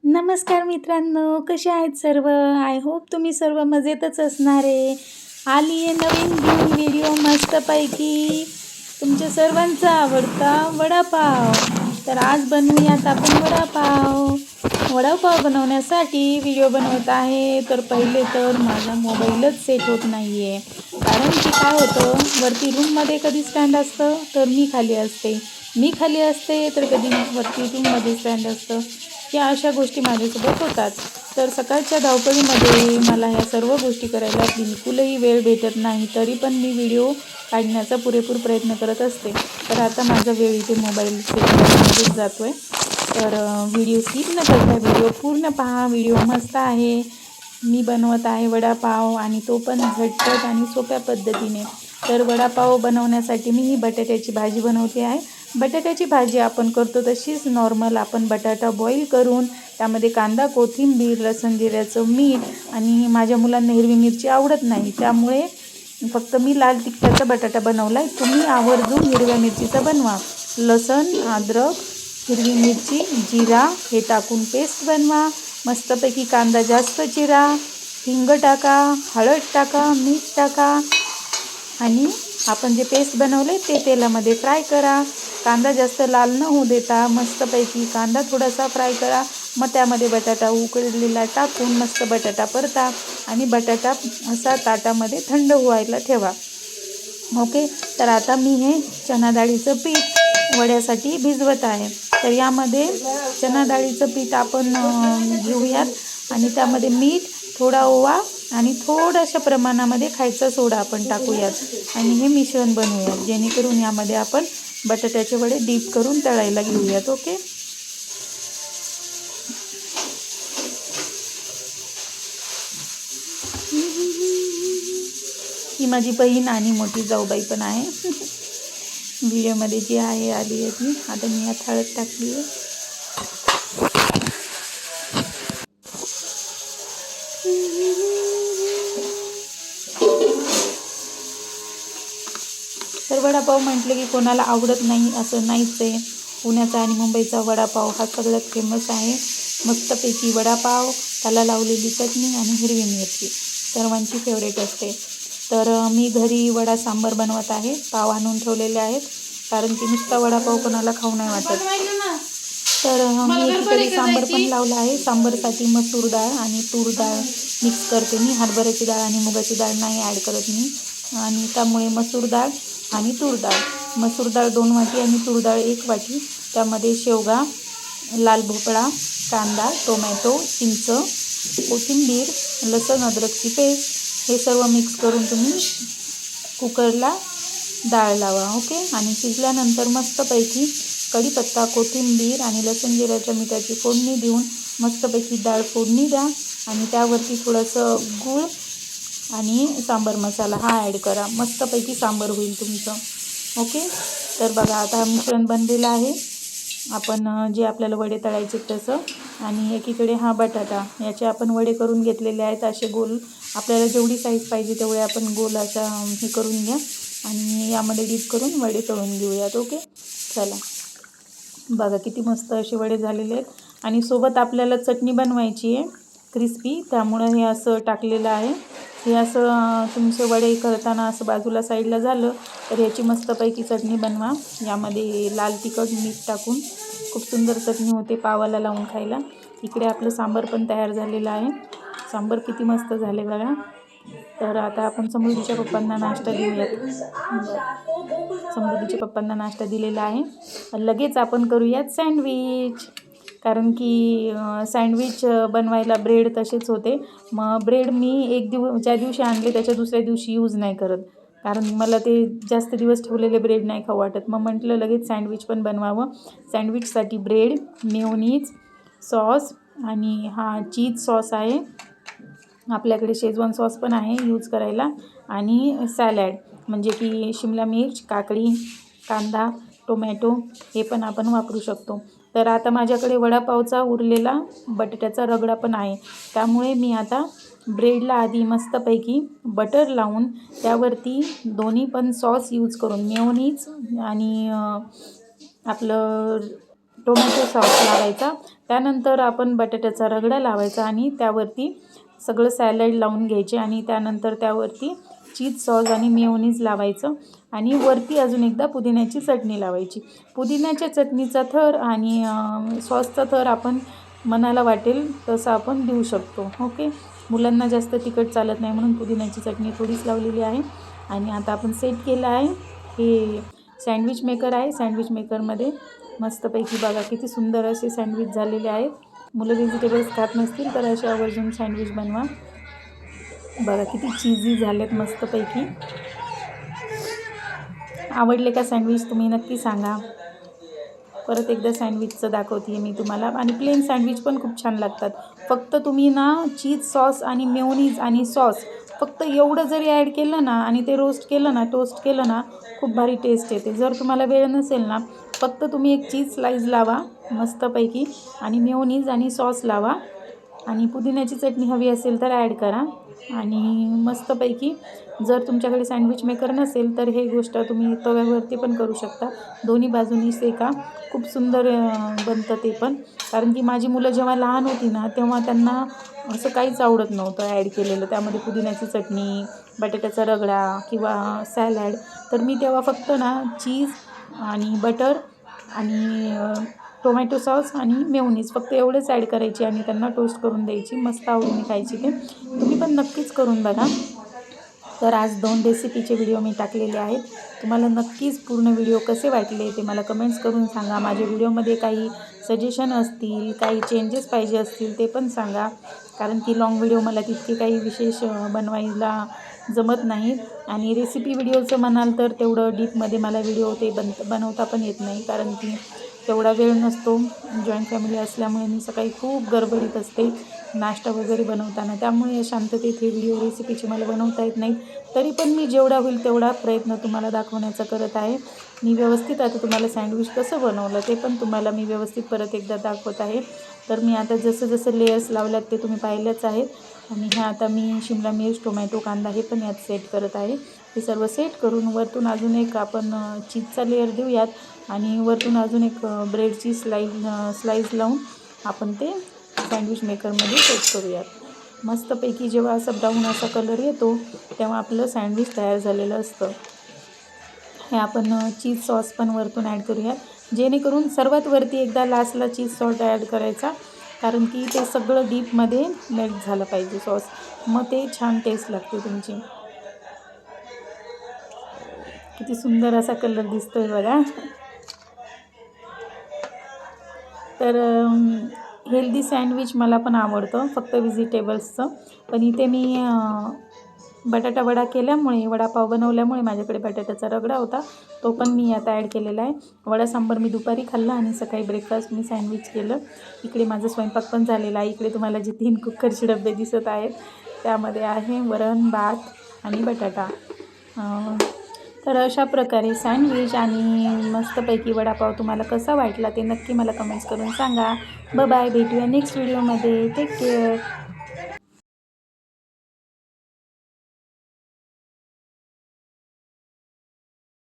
नमस्कार मित्रांनो, कसे आहेत सर्व? आय होप तुम्ही सर्व मजेतच असणार आहे. आली आहे नवीन घेऊन व्हिडिओ मस्तपैकी तुमच्या सर्वांचा आवडता वडापाव. तर आज बनवूयात आपण वडापाव. वडापाव बनवण्यासाठी व्हिडिओ बनवत आहे. तर पहिले तर माझा मोबाईलच सेट होत नाही आहे, कारण की काय होतं, वरती रूममध्ये कधी स्टँड असतं तर मी खाली असते तर कधी वरती रूममध्ये स्टँड असतं. या अशा गोष्टी माझ्यासोबत होतात. तर सकाळच्या धावपळीमध्ये मला ह्या सर्व गोष्टी करायला बिलकुलही वेळ भेटत नाही. तरी पण मी व्हिडिओ काढण्याचा पुरेपूर प्रयत्न करत असते. तर आता माझा वेळ इथे मोबाईल सेटिंगमध्येच जातो आहे. तर व्हिडिओ स्किप न करता व्हिडिओ पूर्ण पहा. व्हिडिओ मस्त आहे. मी बनवत आहे वडापाव, आणि तो पण झटपट आणि सोप्या पद्धतीने. तर वडापाव बनवण्यासाठी मी ही बटाट्याची भाजी बनवते आहे. बटाट्याची भाजी आपण करतो तशीच नॉर्मल आपण बटाटा बॉईल करून त्यामध्ये कांदा, कोथिंबीर, लसूण, जिऱ्याचं मीठ, आणि माझ्या मुलांना हिरवी मिरची आवडत नाही, त्यामुळे फक्त मी लाल तिखटाचा बटाटा बनवला आहे. तुम्ही आवर्जून हिरव्या मिरचीचा बनवा. लसूण, अद्रक, हिरवी मिरची, जिरा हे टाकून पेस्ट बनवा. मस्तपैकी कांदा जास्त चिरा, हिंग टाका, हळद टाका, मीठ टाका, आणि आपण जे पेस्ट बनवले ते तेलामध्ये फ्राय करा. कांदा जास्त लाल न होऊ देता मस्तपैकी कांदा थोडासा फ्राय करा. मग त्यामध्ये बटाटा उकळलेला टाकून मस्त बटाटा परता, आणि बटाटा असा ताटामध्ये थंड व्हायला ठेवा. ओके. तर आता मी हे चणा डाळीचं पीठ वड्यासाठी भिजवत आहे. तर यामध्ये चणा डाळीचं पीठ आपण घेऊयात, आणि त्यामध्ये मीठ, थोडा ओवा आणि थोड्याशा प्रमाणामध्ये खायचा सोडा आपण टाकूयात, आणि हे मिश्रण बनवूयात, जेणेकरून यामध्ये आपण बटाट्याचे वडे डीप करून तळायला घेऊयात. ओके. ही माझी बहीण आणि मोठी जाऊबाई पण आहे. व्हिडिओमध्ये जी आहे आली आहे ती. आता मी यात हळद टाकली आहे. तर वडापाव म्हटलं की कोणाला आवडत नाही असं नाहीच आहे. पुण्याचा आणि मुंबईचा वडापाव हा सगळ्यात फेमस आहे. मस्तपैकी वडापाव, त्याला लावलेली चटणी आणि हिरवी मिरची सर्वांची फेवरेट असते. तर मी घरी वडा सांबार बनवत आहे. पाव आणून ठेवलेले आहेत, कारण की नुसता वडापाव कोणाला खाऊ नाही वाटत. तर मी एकीकडे सांबार पण लावला आहे. सांबारसाठी मसूर डाळ आणि तूर डाळ मिक्स करते मी. हरभऱ्याची डाळ आणि मुगाची डाळ नाही ॲड करत मी, आणि त्यामुळे मसूर डाळ आणि तूर डाळ. मसूर डाळ 2 वाटी आणि तूर डाळ 1 वाटी. त्यामध्ये शेवगा, लाल भोपळा, कांदा, टोमॅटो, चिंच, कोथिंबीर, लसूण, अद्रकची पेस्ट हे सर्व मिक्स करून तुम्ही कुकरला डाळ लावा. ओके. आणि शिजल्यानंतर मस्तपैकी कढीपत्ता, कोथिंबीर आणि लसूण जिऱ्याच्या मिठाची फोडणी देऊन मस्तपैकी डाळ फोडणी द्या, आणि त्यावरती थोडंसं गूळ आणि सांबार मसाला हा ॲड करा. मस्तपैकी सांबार होईल तुमचं. ओके. तर बघा, आता मिश्रण बनलेलं आहे. आपण जे आपल्याला वडे तळायचे तसं, आणि एकीकडे हा बटाटा, याचे आपण वडे करून घेतलेले आहेत. असे गोल आपल्याला जेवढी साईज पाहिजे तेवढे आपण गोल अशा हे करून घ्या, आणि यामध्ये डीप करून वडे तळून घेऊयात. ओके. चला बघा, किती मस्त असे वडे झालेले आहेत. आणि सोबत आपल्याला चटणी बनवायची आहे क्रिस्पी, त्यामुळं हे असं टाकलेलं आहे. हे असं तुमचे वडे करताना असं बाजूला साईडला झालं तर याची मस्तपैकी चटणी बनवा. यामध्ये लाल तिखट, मीठ टाकून खूप सुंदर चटणी होते पावाला लावून खायला. इकडे आपलं सांबार पण तयार झालेलं आहे. सांबार किती मस्त झाले बघा. तर आता आपण समृद्धीच्या पप्पांना नाश्ता देऊयात. समृद्धीच्या पप्पांना नाश्ता दिलेला आहे. लगेच आपण करूयात सँडविच, कारण की सँडविच बनवायला ब्रेड तसेच होते. मग ब्रेड मी ज्या दिवशी आणले त्याच्या दुसऱ्या दिवशी यूज नाही करत, कारण मला ते जास्त दिवस ठेवलेले ब्रेड नाही खाऊ वाटत. मग म्हटलं लगेच सँडविच पण बनवावं. सँडविचसाठी ब्रेड, मेयोनीज, सॉस, आणि हा चीज सॉस आहे. आपल्याकडे शेजवान सॉस पण आहे यूज करायला, आणि सॅलॅड म्हणजे की शिमला मिर्च, काकडी, कांदा, टोमॅटो हे पण आपण वापरू शकतो. तर आता माझ्याकडे वडापावचा उरलेला बटाट्याचा रगडा पण आहे, त्यामुळे मी आता ब्रेडला आधी मस्तपैकी बटर लावून त्यावरती दोन्ही पण सॉस यूज करून, मेयोनीज आणि आपलं टोमॅटो सॉस लावायचा, त्यानंतर आपण बटाट्याचा रगडा लावायचा आणि त्यावरती सगळं सॅलड लावून घ्यायचे आणि त्यानंतर त्यावरती चीज सॉस आणि मेयोनीज लावायचं आणि वरती अजून एकदा पुदिन्याची चटणी लावायची. पुदिन्याच्या चटणीचा थर आणि सॉसचा थर आपण मनाला वाटेल तसं आपण देऊ शकतो. ओके, मुलांना जास्त तिखट चालत नाही म्हणून पुदिन्याची चटणी थोडीच लावलेली आहे. आणि आता आपण सेट केलं आहे. हे सँडविच मेकर आहे. सँडविच मेकरमध्ये मस्तपैकी बघा किती सुंदर असे सँडविच झालेले आहेत. मुलं व्हेजिटेबल्स खात नसतील तर अशा आवर्जून सँडविच बनवा. बघा किती चीजी झालेत मस्तपैकी. आवडले का सँडविच तुम्ही नक्की सांगा. परत एकदा सँडविचचं दाखवते मी तुम्हाला. आणि प्लेन सँडविच पण खूप छान लागतात. फक्त तुम्ही ना चीज सॉस आणि मेयोनीज आणि सॉस फक्त एवढं जरी ॲड केलं ना आणि ते रोस्ट केलं ना, टोस्ट केलं ना, खूप भारी टेस्ट येते. जर तुम्हाला वेळ नसेल ना, फक्त तुम्ही एक चीज स्लाइस लावा मस्तपैकी आणि मेयोनीज आणि सॉस लावा आणि पुदिन्याची चटणी हवी असेल तर ॲड करा. आणि मस्तपैकी जर तुमच्याकडे सँडविच मेकर नसेल तर हे गोष्ट तुम्ही तव्यावरती पण करू शकता. दोन्ही बाजूनी शेका. खूप सुंदर बनतं ते पण. कारण की माझी मुलं जेव्हा लहान होती ना तेव्हा त्यांना असं काहीच आवडत नव्हतं ॲड केलेलं. त्यामध्ये पुदिन्याची चटणी, बटाट्याचा रगडा किंवा सॅलड. तर मी तेव्हा फक्त ना चीज आणि बटर आणि टोमॅटो सॉस आणि मेयोनीज फक्त एवढंच ॲड करायची आणि त्यांना टोस्ट करून द्यायची. मस्त आवडीने खायची ते. तुम्ही पण नक्कीच करून बघा. तर आज 2 रेसिपीचे व्हिडिओ मी टाकलेले आहेत. तुम्हाला नक्कीच पूर्ण व्हिडिओ कसे वाटले ते मला कमेंट्स करून सांगा. माझ्या व्हिडिओमध्ये काही सजेशन असतील, काही चेंजेस पाहिजे असतील ते पण सांगा. कारण की लाँग व्हिडिओ मला तितके काही विशेष बनवायला जमत नाहीत. आणि रेसिपी व्हिडिओचं म्हणाल तर तेवढं डीपमध्ये मला व्हिडिओ ते बनवता पण येत नाही. कारण की तेवढा वेळ नसतो. जॉईंट फॅमिली असल्यामुळे मी सकाळी खूप गडबडीत असते नाश्ता वगैरे बनवताना. त्यामुळे शांततेत हे व्हिडिओ रेसिपीचे मला बनवता येत नाहीत. तरी पण मी जेवढा होईल तेवढा प्रयत्न तुम्हाला दाखवण्याचा करत आहे. मी व्यवस्थित आता तुम्हाला सँडविच कसं बनवलं ते पण तुम्हाला मी व्यवस्थित परत एकदा दाखवत आहे. तर मी आता जसं जसं लेयर्स लावल्यात ते तुम्ही पाहिलेच आहेत. आणि ह्या आता मी शिमला मिर्च, टोमॅटो, कांदा हे पण यात सेट करत आहे. हे सर्व सेट करून वरतून अजून एक आपण चीजचा लेयर देऊयात आणि वरतून अजून एक ब्रेडची स्लाईस लावून आपण ते सँडविच मेकरमध्ये सेट करूयात. मस्तपैकी जेव्हा असा ब्राऊन असा कलर येतो तेव्हा आपलं सँडविच तयार झालेलं असतं. हे आपण चीज सॉस पण वरतून ॲड करूयात. जेणेकरून सर्वात वरती एकदा लास्टला चीज सॉस ॲड करायचा. कारण की ते सगळं डीपमध्ये मेल्ट झालं पाहिजे सॉस. मग ते छान टेस्ट लागते तुमची. किती सुंदर असा कलर दिसतोय बघा. तर हेल्दी सँडविच मला पण आवडतं फक्त व्हेजिटेबल्सचं. पण इथे मी बटाटा वडा केल्यामुळे, वडापाव बनवल्यामुळे माझ्याकडे बटाट्याचा रगडा होता तो पण मी आता ॲड केलेला आहे. वडा सांबार मी दुपारी खाल्ला आणि सकाळी ब्रेकफास्ट मी सँडविच केलं. इकडे माझं स्वयंपाक पण झालेला आहे. इकडे तुम्हाला जे 3 कुकरचे डबे दिसत आहेत त्यामध्ये आहे वरण, भात आणि बटाटा. तर अशा प्रकारे सँडविच आणि मस्तपैकी वडापाव तुम्हाला कसा वाटला ते नक्की मला कमेंट्स करून सांगा. बाय, भेटूया नेक्स्ट व्हिडिओमध्ये. Take care.